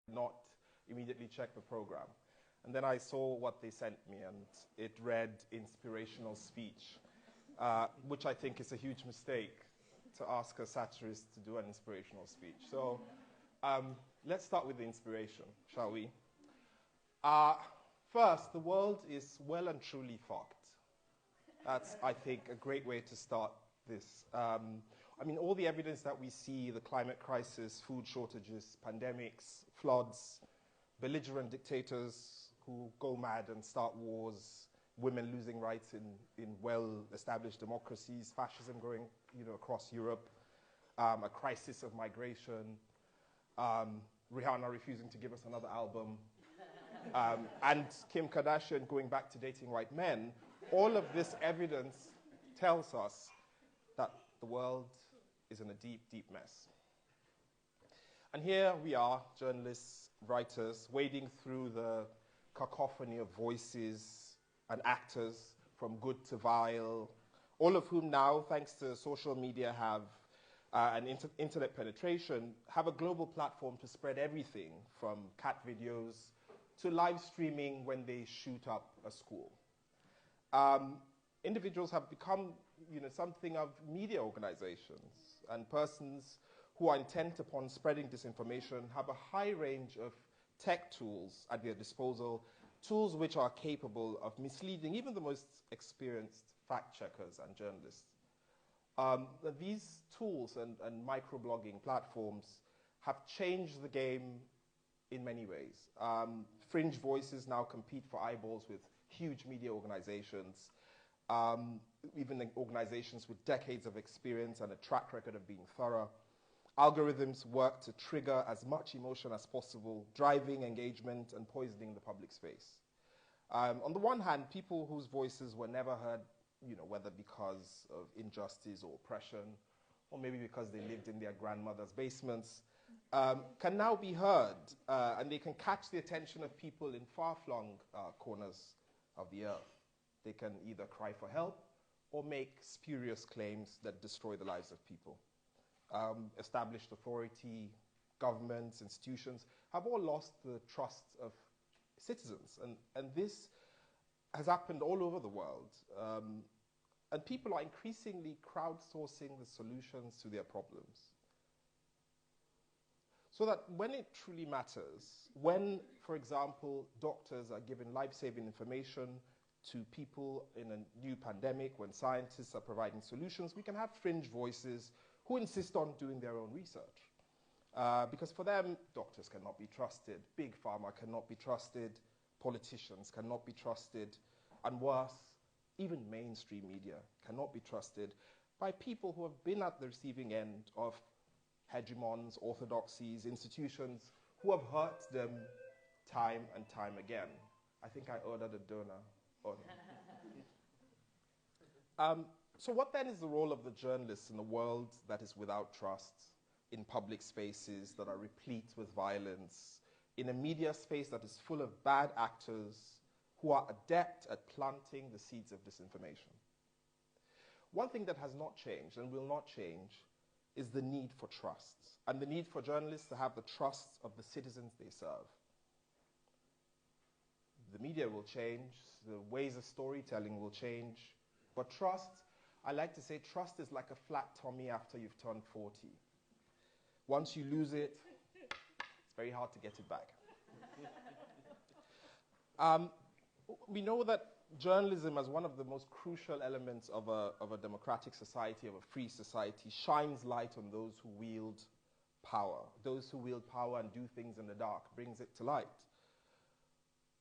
not immediately check the program. And then I saw what they sent me, and it read inspirational speech, which I think is a huge mistake to ask a satirist to do an inspirational speech. So let's start with the inspiration, shall we? First, the world is well and truly fucked. That's, I think, a great way to start this. I mean, all the evidence that we see, the climate crisis, food shortages, pandemics, floods, belligerent dictators who go mad and start wars, women losing rights in well-established democracies, fascism growing across Europe, a crisis of migration, Rihanna refusing to give us another album, and Kim Kardashian going back to dating white men. All of this evidence tells us that the world is in a deep, deep mess. And here we are, journalists, writers, wading through the cacophony of voices and actors from good to vile, all of whom now, thanks to social media, have an internet penetration, have a global platform to spread everything from cat videos to live streaming when they shoot up a school. Individuals have become something of media organizations, and persons who are intent upon spreading disinformation have a high range of tech tools at their disposal, tools which are capable of misleading even the most experienced fact checkers and journalists. These tools and microblogging platforms have changed the game in many ways. Fringe voices now compete for eyeballs with huge media organizations, even organizations with decades of experience and a track record of being thorough. Algorithms work to trigger as much emotion as possible, driving engagement and poisoning the public space. On the one hand, people whose voices were never heard, whether because of injustice or oppression, or maybe because they lived in their grandmother's basements, can now be heard, and they can catch the attention of people in far-flung corners of the earth. They can either cry for help or make spurious claims that destroy the lives of people. Established authority, governments, institutions have all lost the trust of citizens. And this has happened all over the world. And people are increasingly crowdsourcing the solutions to their problems. So that when it truly matters, when, for example, doctors are given life-saving information to people in a new pandemic, when scientists are providing solutions, we can have fringe voices who insist on doing their own research. Because for them, doctors cannot be trusted, big pharma cannot be trusted, politicians cannot be trusted, and worse, even mainstream media cannot be trusted by people who have been at the receiving end of hegemons, orthodoxies, institutions who have hurt them time and time again. I think I ordered a donor. So what then is the role of the journalists in a world that is without trust, in public spaces that are replete with violence, in a media space that is full of bad actors who are adept at planting the seeds of disinformation? One thing that has not changed and will not change is the need for trust, and the need for journalists to have the trust of the citizens they serve. The media will change, the ways of storytelling will change, but trust, I like to say, trust is like a flat tummy after you've turned 40. Once you lose it, it's very hard to get it back. We know that journalism, as one of the most crucial elements of a democratic society, of a free society, shines light on those who wield power. Those who wield power and do things in the dark, brings it to light.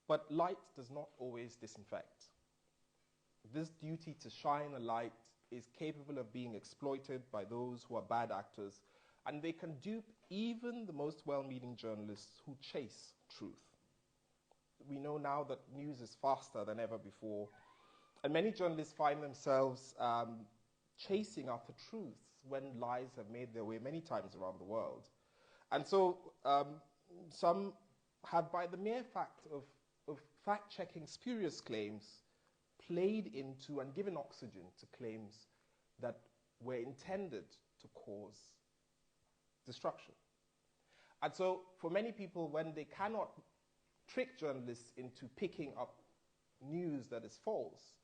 But light does not always disinfect. This duty to shine a light is capable of being exploited by those who are bad actors, and they can dupe even the most well-meaning journalists who chase truth. We know now that news is faster than ever before, and many journalists find themselves chasing after truths when lies have made their way many times around the world. And so some have, by the mere fact of fact-checking spurious claims, played into and given oxygen to claims that were intended to cause destruction. And so for many people, when they cannot trick journalists into picking up news that is false,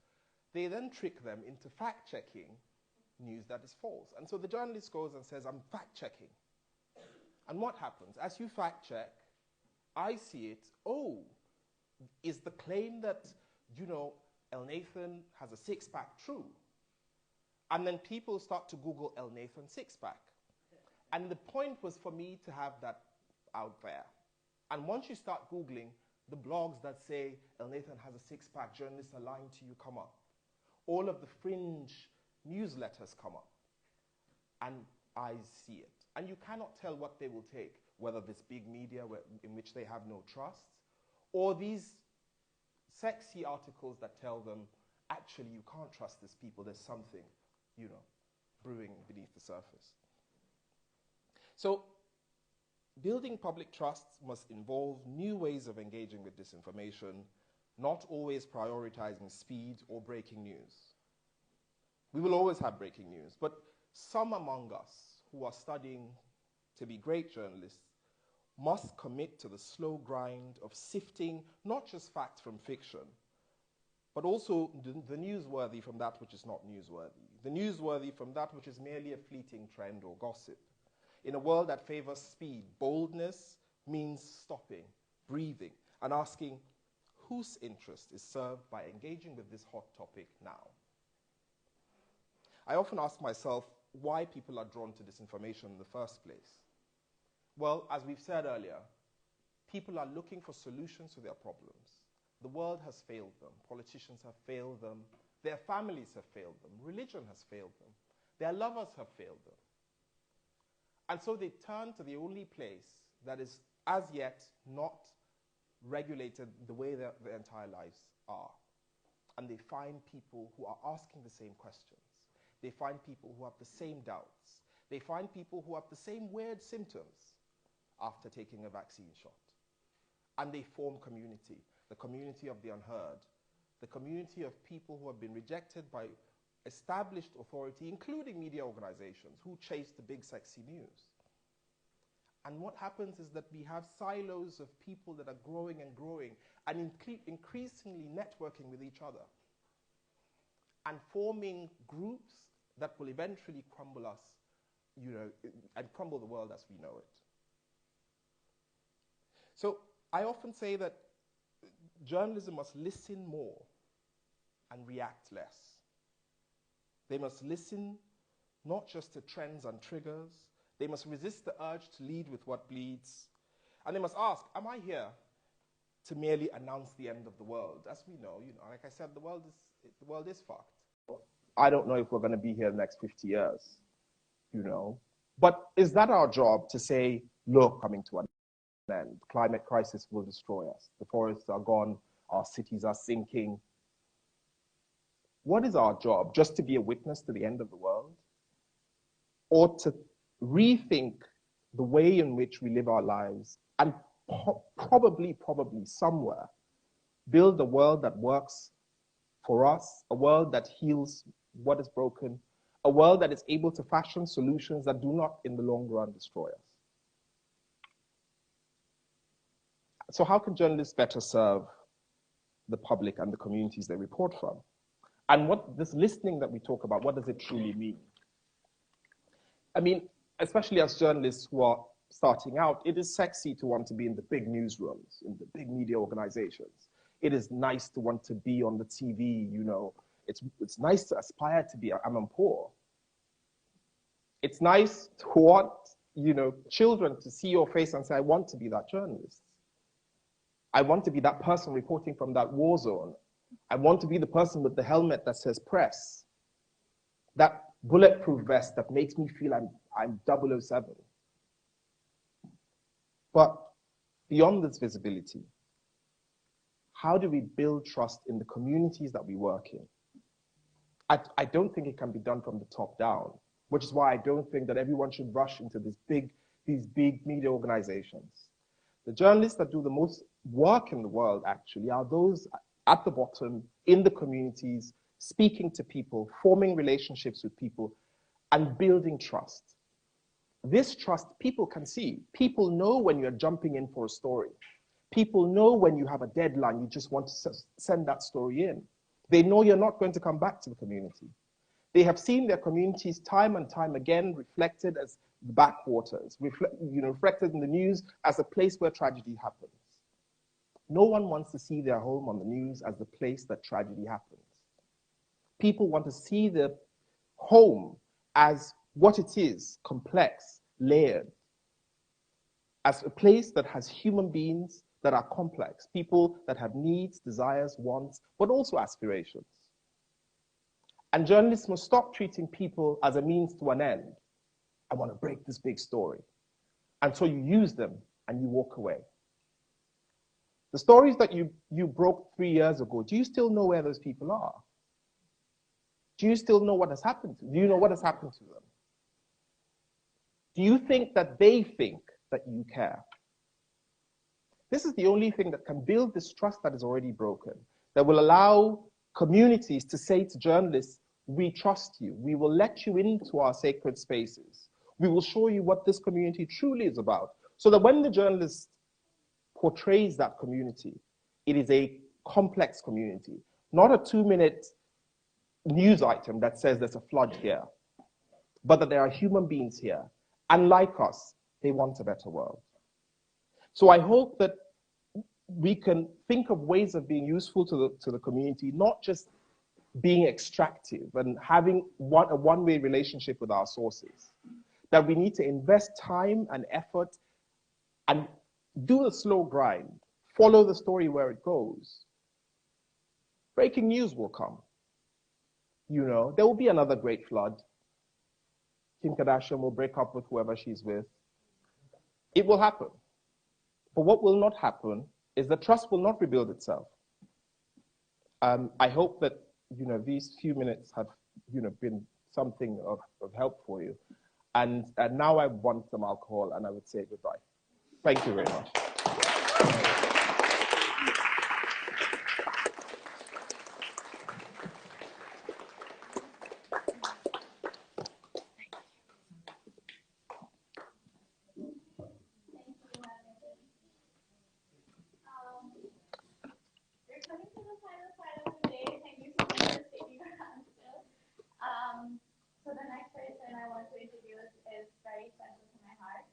they then trick them into fact-checking news that is false. And so the journalist goes and says, I'm fact-checking. And what happens? As you fact-check, I see it, oh, is the claim that, Elnathan has a six-pack true? And then people start to Google Elnathan six-pack. And the point was for me to have that out there. And once you start Googling, the blogs that say Elnathan has a six-pack, journalists are lying to you, come up. All of the fringe newsletters come up. And I see it. And you cannot tell what they will take, whether this big media in which they have no trust, or these sexy articles that tell them, actually, you can't trust these people. There's something, brewing beneath the surface. So building public trust must involve new ways of engaging with disinformation, not always prioritizing speed or breaking news. We will always have breaking news, but some among us who are studying to be great journalists must commit to the slow grind of sifting not just fact from fiction, but also the newsworthy from that which is not newsworthy, the newsworthy from that which is merely a fleeting trend or gossip. In a world that favors speed, boldness means stopping, breathing, and asking whose interest is served by engaging with this hot topic now. I often ask myself why people are drawn to disinformation in the first place. Well, as we've said earlier, people are looking for solutions to their problems. The world has failed them. Politicians have failed them. Their families have failed them. Religion has failed them. Their lovers have failed them. And so they turn to the only place that is as yet not regulated the way their entire lives are. And they find people who are asking the same questions. They find people who have the same doubts. They find people who have the same weird symptoms after taking a vaccine shot. And they form community, the community of the unheard, the community of people who have been rejected by established authority, including media organizations who chase the big sexy news. And what happens is that we have silos of people that are growing and growing and increasingly networking with each other and forming groups that will eventually crumble us, and crumble the world as we know it. So I often say that journalism must listen more and react less. They must listen not just to trends and triggers. They must resist the urge to lead with what bleeds. And they must ask, am I here to merely announce the end of the world? As we know, like I said, the world is fucked. I don't know if we're going to be here the next 50 years, But is that our job to say, look, coming to an end, climate crisis will destroy us. The forests are gone. Our cities are sinking. What is our job? Just to be a witness to the end of the world? Or to rethink the way in which we live our lives and probably somewhere build a world that works for us, a world that heals what is broken, a world that is able to fashion solutions that do not in the long run destroy us. So how can journalists better serve the public and the communities they report from? And what this listening that we talk about, what does it truly mean? I mean, especially as journalists who are starting out, it is sexy to want to be in the big newsrooms, in the big media organizations. It is nice to want to be on the TV, It's nice to aspire to be Amanpour. It's nice to want, children to see your face and say, I want to be that journalist. I want to be that person reporting from that war zone. I want to be the person with the helmet that says press. That bulletproof vest that makes me feel I'm 007. But beyond this visibility, how do we build trust in the communities that we work in? I don't think it can be done from the top down, which is why I don't think that everyone should rush into these big media organizations. The journalists that do the most work in the world actually are those at the bottom, in the communities, speaking to people, forming relationships with people, and building trust. This trust people can see. People know when you're jumping in for a story. People know when you have a deadline, you just want to send that story in. They know you're not going to come back to the community. They have seen their communities time and time again reflected as backwaters, reflected in the news as a place where tragedy happens. No one wants to see their home on the news as the place that tragedy happens. People want to see the home as what it is, complex, layered, as a place that has human beings that are complex, people that have needs, desires, wants, but also aspirations. And journalists must stop treating people as a means to an end. I want to break this big story. And so you use them and you walk away. The stories that you broke 3 years ago, do you still know where those people are? Do you still know what has happened to them? Do you know what has happened to them? Do you think that they think that you care? This is the only thing that can build this trust that is already broken, that will allow communities to say to journalists, we trust you. We will let you into our sacred spaces. We will show you what this community truly is about. So that when the journalist portrays that community, it is a complex community, not a 2-minute news item that says there's a flood here, but that there are human beings here. And like us, they want a better world. So I hope that we can think of ways of being useful to the community, not just being extractive and having a one-way relationship with our sources. That we need to invest time and effort and do the slow grind, follow the story where it goes. Breaking news will come. There will be another great flood. Kim Kardashian will break up with whoever she's with. It will happen. But what will not happen is that trust will not rebuild itself. I hope that these few minutes have been something of help for you. And now I want some alcohol and I would say goodbye. Thank you very much. So the next person I want to introduce is very special to my heart.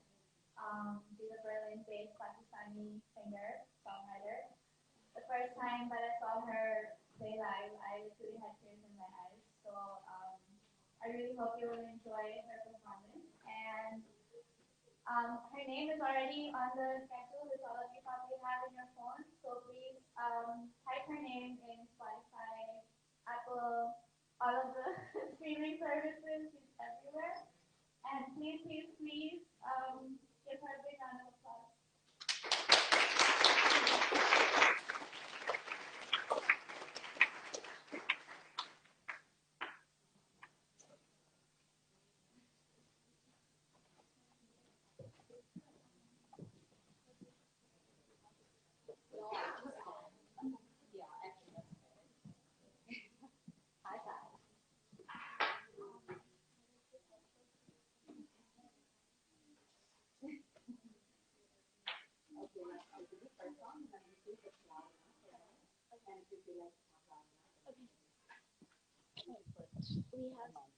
She's a Berlin-based Pakistani singer, songwriter. The first time that I saw her play live, I literally had tears in my eyes. So I really hope you will enjoy her performance. And her name is already on the schedule, which all of you probably have in your phone. So please type her name in Spotify, Apple, all of the streaming services. She's everywhere. And please, please, please give her a big round of applause.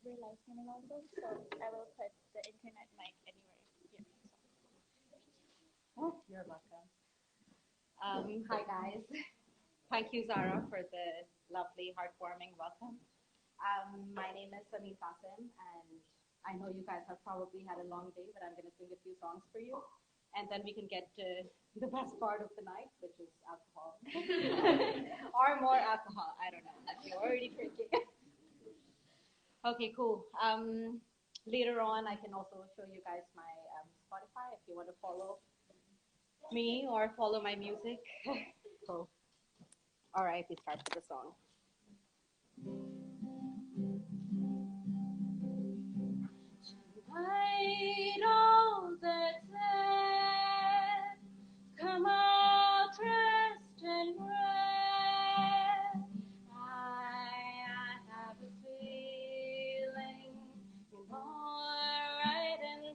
We're live streaming also, so I will put the internet mic anywhere here. Oh, you're welcome. Hi guys. Thank you, Zara, for the lovely, heartwarming welcome. My name is Sameer Qasim, and I know you guys have probably had a long day, but I'm going to sing a few songs for you. And then we can get to the best part of the night, which is alcohol. Or more alcohol. I don't know. You're already drinking. Okay, cool. Later on, I can also show you guys my Spotify if you want to follow me or follow my music. Cool. All right, we start with the song. Tonight, all that's left, come out dressed in red. I have a feeling you're right in the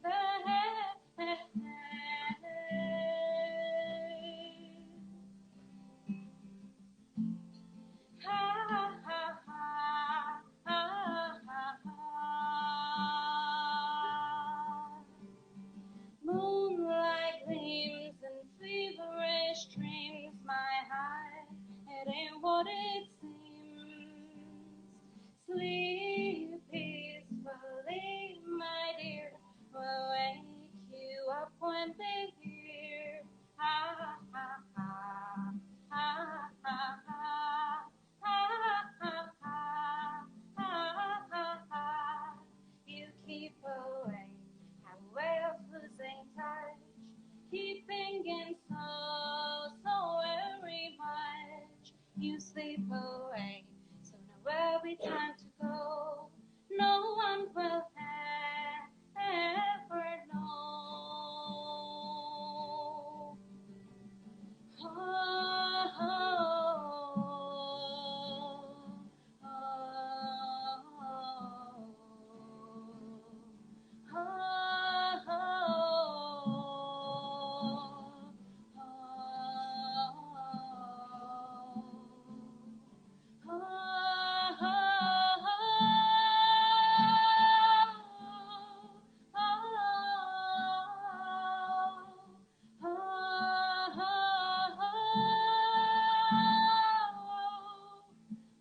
you sleep away. So now where we time to go, no one will ever know. Oh, oh,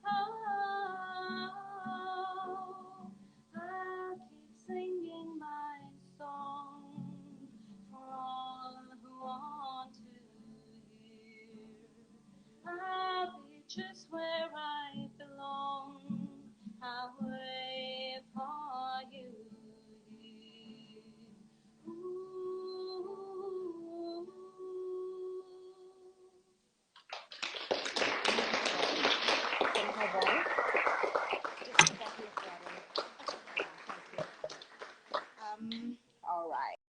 oh, I'll keep singing my song for all who want to hear. I'll be just where